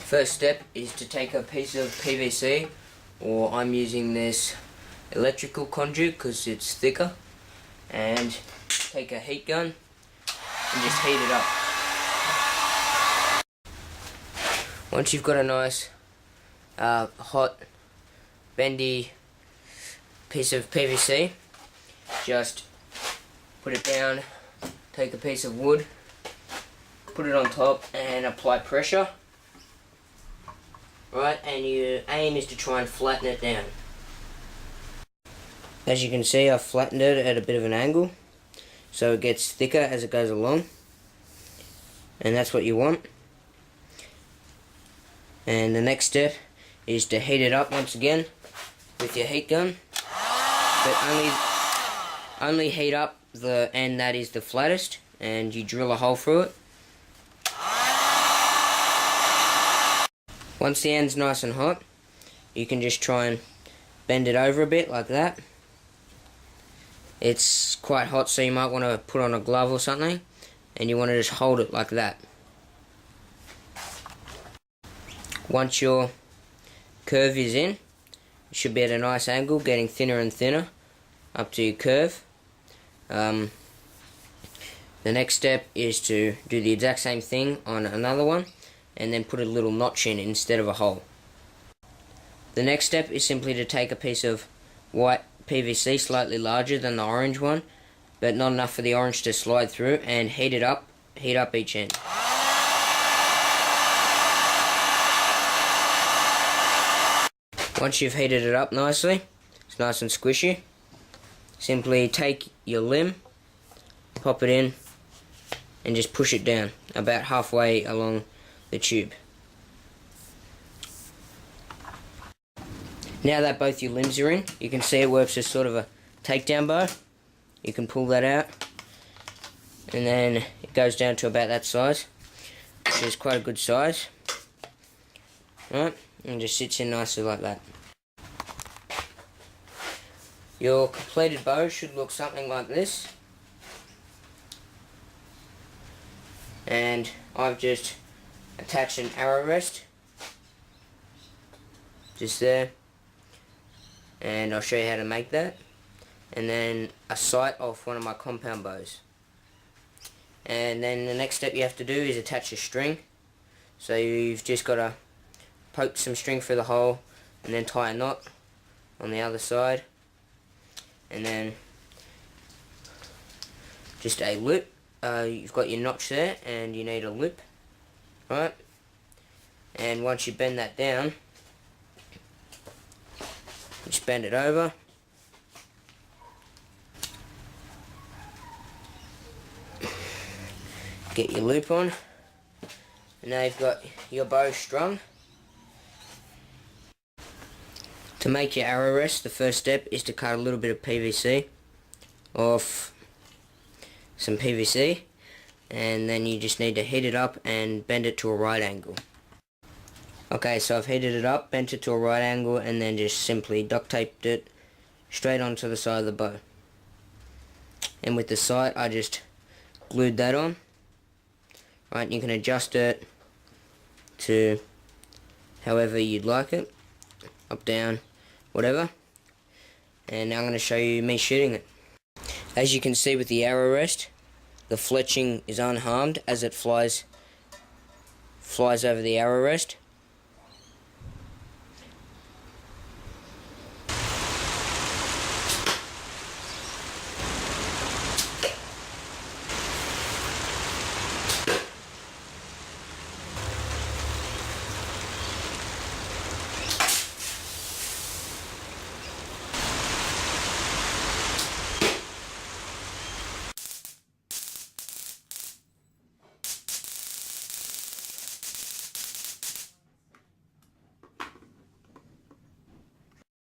First step is to take a piece of PVC, or I'm using this electrical conduit because it's thicker, and take a heat gun and just heat it up. Once you've got a nice hot bendy piece of PVC, just put it down, take a piece of wood, put it on top and apply pressure. Right, and your aim is to try and flatten it down. As you can see, I've flattened it at a bit of an angle, so it gets thicker as it goes along, and that's what you want. And the next step is to heat it up once again with your heat gun, but only heat up the end that is the flattest, and you drill a hole through it. Once the end's nice and hot, you can just try and bend it over a bit like that. It's quite hot, so you might want to put on a glove or something, and you want to just hold it like that. Once your curve is in, it should be at a nice angle, getting thinner and thinner up to your curve. The next step is to do the exact same thing on another one, and then put a little notch in instead of a hole. The next step is simply to take a piece of white PVC slightly larger than the orange one, but not enough for the orange to slide through, and heat up each end. Once you've heated it up nicely, it's nice and squishy, simply take your limb, pop it in, and just push it down about halfway along the tube. Now that both your limbs are in, you can see it works as sort of a takedown bow. You can pull that out, and then it goes down to about that size, which is quite a good size. Right, and just sits in nicely like that. Your completed bow should look something like this, and I've just attach an arrow rest just there, and I'll show you how to make that, and then a sight off one of my compound bows. And then the next step you have to do is attach a string. So you've just got to poke some string through the hole and then tie a knot on the other side, and then just a loop. You've got your notch there and you need a loop. Right, and once you bend that down, just bend it over, get your loop on, and now you've got your bow strung. To make your arrow rest, the first step is to cut a little bit of PVC off some PVC, and then you just need to heat it up and bend it to a right angle. Okay, so I've heated it up, bent it to a right angle, and then just simply duct taped it straight onto the side of the bow. And with the sight, I just glued that on. Right, you can adjust it to however you'd like it, up, down, whatever. And now I'm going to show you me shooting it. As you can see with the arrow rest, the fletching is unharmed as it flies over the arrow rest.